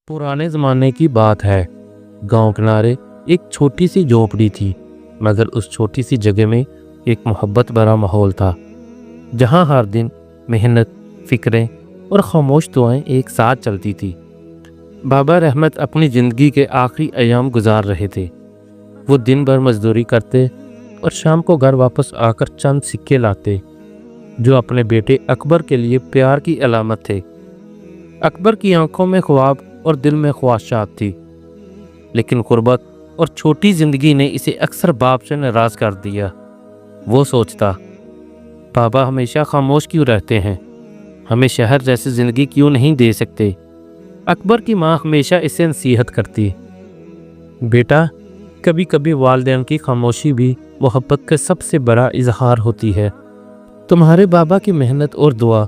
पुराने ज़माने की बात है। गांव किनारे एक छोटी सी झोपड़ी थी, मगर उस छोटी सी जगह में एक मोहब्बत भरा माहौल था, जहां हर दिन मेहनत, फिक्रें और खामोश दुआएं एक साथ चलती थी। बाबा रहमत अपनी ज़िंदगी के आखिरी अयाम गुजार रहे थे। वो दिन भर मजदूरी करते और शाम को घर वापस आकर चंद सिक्के लाते, जो अपने बेटे अकबर के लिए प्यार की अलामत थे। अकबर की आंखों में ख्वाब और दिल में ख्वाहिशात थी, लेकिन गुर्बत और छोटी ज़िंदगी ने इसे अक्सर बाप से नाराज़ कर दिया। वो सोचता, बाबा हमेशा खामोश क्यों रहते हैं, हमें शहर जैसी ज़िंदगी क्यों नहीं दे सकते। अकबर की माँ हमेशा इसे नसीहत करती, बेटा कभी कभी वालिदैन की खामोशी भी मोहब्बत का सबसे बड़ा इजहार होती है। तुम्हारे बाबा की मेहनत और दुआ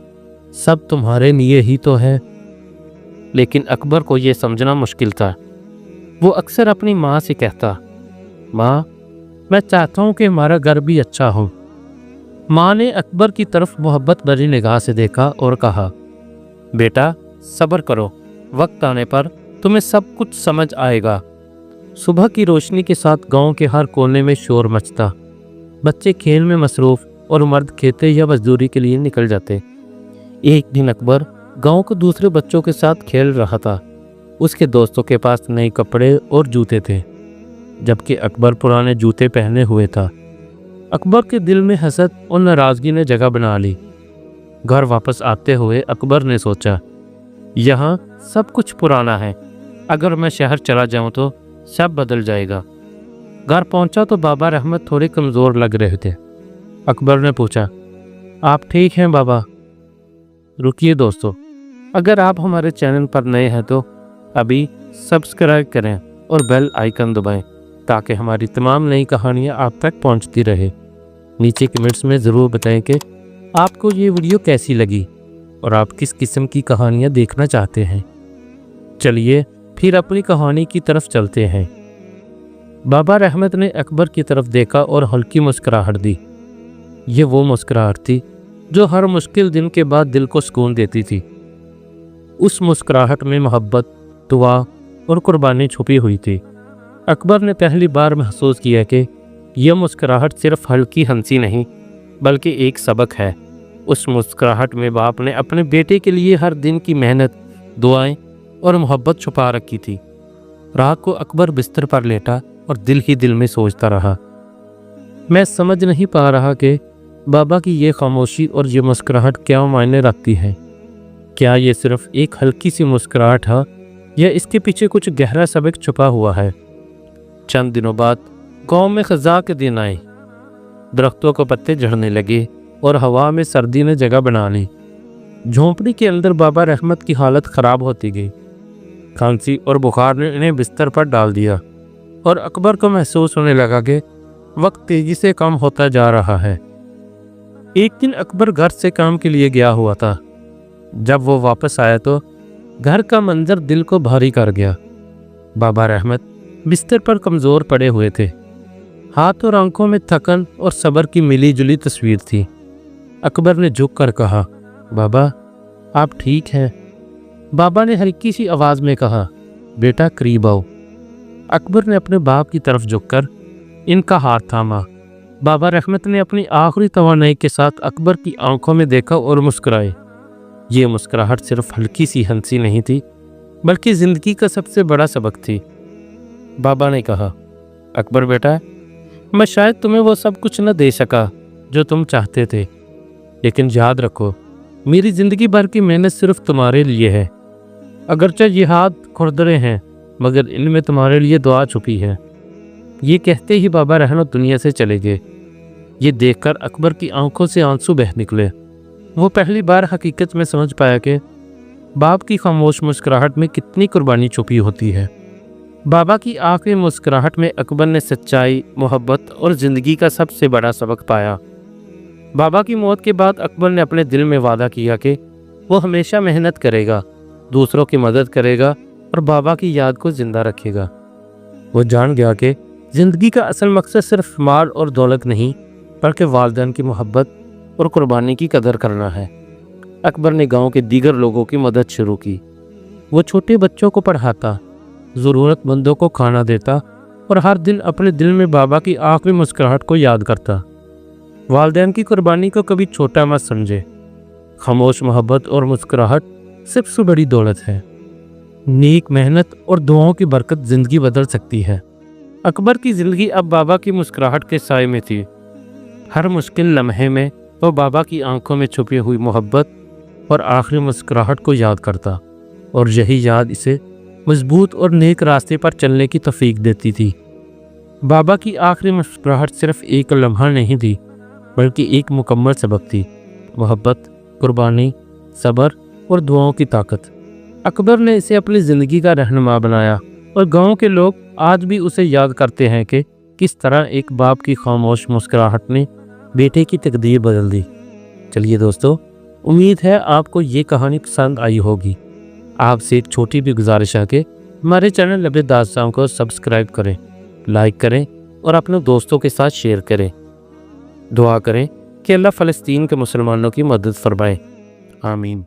सब तुम्हारे लिए ही तो है। लेकिन अकबर को यह समझना मुश्किल था। वो अक्सर अपनी माँ से कहता, माँ मैं चाहता हूँ कि हमारा घर भी अच्छा हो। माँ ने अकबर की तरफ मोहब्बत भरी निगाह से देखा और कहा, बेटा सब्र करो, वक्त आने पर तुम्हें सब कुछ समझ आएगा। सुबह की रोशनी के साथ गांव के हर कोने में शोर मचता। बच्चे खेल में मसरूफ और मर्द खेते या मजदूरी के लिए निकल जाते। एक दिन अकबर गांव के दूसरे बच्चों के साथ खेल रहा था। उसके दोस्तों के पास नए कपड़े और जूते थे, जबकि अकबर पुराने जूते पहने हुए था। अकबर के दिल में हसद और नाराज़गी ने जगह बना ली। घर वापस आते हुए अकबर ने सोचा, यहाँ सब कुछ पुराना है, अगर मैं शहर चला जाऊँ तो सब बदल जाएगा। घर पहुँचा तो बाबा रहमत थोड़े कमज़ोर लग रहे थे। अकबर ने पूछा, आप ठीक हैं बाबा? रुकिए दोस्तों, अगर आप हमारे चैनल पर नए हैं तो अभी सब्सक्राइब करें और बेल आइकन दबाएं, ताकि हमारी तमाम नई कहानियां आप तक पहुंचती रहे। नीचे कमेंट्स में ज़रूर बताएं कि आपको ये वीडियो कैसी लगी और आप किस किस्म की कहानियां देखना चाहते हैं। चलिए फिर अपनी कहानी की तरफ चलते हैं। बाबा रहमत ने अकबर की तरफ देखा और हल्की मुस्कुराहट दी। ये वो मुस्कुराहट थी जो हर मुश्किल दिन के बाद दिल को सुकून देती थी। उस मुस्कुराहट में मोहब्बत, दुआ और कुर्बानी छुपी हुई थी। अकबर ने पहली बार महसूस किया कि यह मुस्कुराहट सिर्फ हल्की हंसी नहीं, बल्कि एक सबक है। उस मुस्कुराहट में बाप ने अपने बेटे के लिए हर दिन की मेहनत, दुआएं और मोहब्बत छुपा रखी थी। रात को अकबर बिस्तर पर लेटा और दिल ही दिल में सोचता रहा, मैं समझ नहीं पा रहा कि बाबा की ये खामोशी और ये मुस्कुराहट क्या मायने रखती है। क्या ये सिर्फ एक हल्की सी मुस्कुराहट है या इसके पीछे कुछ गहरा सबक छुपा हुआ है। चंद दिनों बाद गांव में खज़ा के दिन आए। दरख्तों को पत्ते झड़ने लगे और हवा में सर्दी ने जगह बना ली। झोंपड़ी के अंदर बाबा रहमत की हालत ख़राब होती गई। खांसी और बुखार ने इन्हें बिस्तर पर डाल दिया और अकबर को महसूस होने लगा कि वक्त तेज़ी से कम होता जा रहा है। एक दिन अकबर घर से काम के लिए गया हुआ था। जब वो वापस आया तो घर का मंजर दिल को भारी कर गया। बाबा रहमत बिस्तर पर कमज़ोर पड़े हुए थे। हाथ और आंखों में थकन और सब्र की मिली जुली तस्वीर थी। अकबर ने झुक कर कहा, बाबा आप ठीक हैं? बाबा ने हल्की सी आवाज़ में कहा, बेटा करीब आओ। अकबर ने अपने बाप की तरफ झुककर इनका हाथ थामा। बाबा रहमत ने अपनी आखिरी तवानाई के साथ अकबर की आंखों में देखा और मुस्कुराए। ये मुस्कुराहट सिर्फ हल्की सी हंसी नहीं थी, बल्कि ज़िंदगी का सबसे बड़ा सबक थी। बाबा ने कहा, अकबर बेटा, मैं शायद तुम्हें वो सब कुछ न दे सका जो तुम चाहते थे, लेकिन याद रखो मेरी ज़िंदगी भर की मेहनत सिर्फ तुम्हारे लिए है। अगरचे ये हाथ खुरदरे हैं, मगर इनमें तुम्हारे लिए दुआ छुपी है। ये कहते ही बाबा रहमत दुनिया से चले गए। ये देखकर अकबर की आंखों से आंसू बह निकले। वो पहली बार हकीकत में समझ पाया कि बाप की खामोश मुस्कुराहट में कितनी कुर्बानी छुपी होती है। बाबा की आखिरी मुस्कुराहट में अकबर ने सच्चाई, मोहब्बत और ज़िंदगी का सबसे बड़ा सबक पाया। बाबा की मौत के बाद अकबर ने अपने दिल में वादा किया कि वो हमेशा मेहनत करेगा, दूसरों की मदद करेगा और बाबा की याद को ज़िंदा रखेगा। वो जान गया कि ज़िंदगी का असल मकसद सिर्फ माल और दौलत नहीं, बल्कि वालिदैन की मोहब्बत और कुर्बानी की कदर करना है। अकबर ने गांव के दीगर लोगों की मदद शुरू की। وہ چھوٹے بچوں کو پڑھاتا، ضرورت مندوں کو کھانا دیتا اور ہر دن اپنے دل میں بابا کی آخری مسکراہٹ کو یاد کرتا۔ والدین کی قربانی کو کبھی چھوٹا مت سمجھے۔ خاموش محبت اور مسکراہٹ سب سے بڑی دولت ہے۔ نیک محنت اور دعاؤں کی برکت زندگی بدل سکتی ہے۔ اکبر کی زندگی اب بابا کی مسکراہٹ کے سائے میں تھی۔ ہر مشکل لمحے میں وہ بابا کی آنکھوں میں چھپی ہوئی محبت اور آخری مسکراہٹ کو یاد کرتا، اور یہی یاد اسے مضبوط اور نیک راستے پر چلنے کی توفیق دیتی تھی۔ بابا کی آخری مسکراہٹ صرف ایک لمحہ نہیں تھی، بلکہ ایک مکمل سبق تھی۔ محبت، قربانی، صبر اور دعاؤں کی طاقت۔ اکبر نے اسے اپنی زندگی کا رہنما بنایا، اور گاؤں کے لوگ آج بھی اسے یاد کرتے ہیں کہ کس طرح ایک باپ کی خاموش مسکراہٹ نے بیٹے کی تقدیر بدل دی۔ چلیے دوستو، امید ہے آپ کو یہ کہانی پسند آئی ہوگی۔ آپ سے ایک چھوٹی بھی گزارش ہے کہ ہمارے چینل لب داستان کو سبسکرائب کریں، لائک کریں اور اپنے دوستوں کے ساتھ شیئر کریں۔ دعا کریں کہ اللہ فلسطین کے مسلمانوں کی مدد فرمائے۔ آمین۔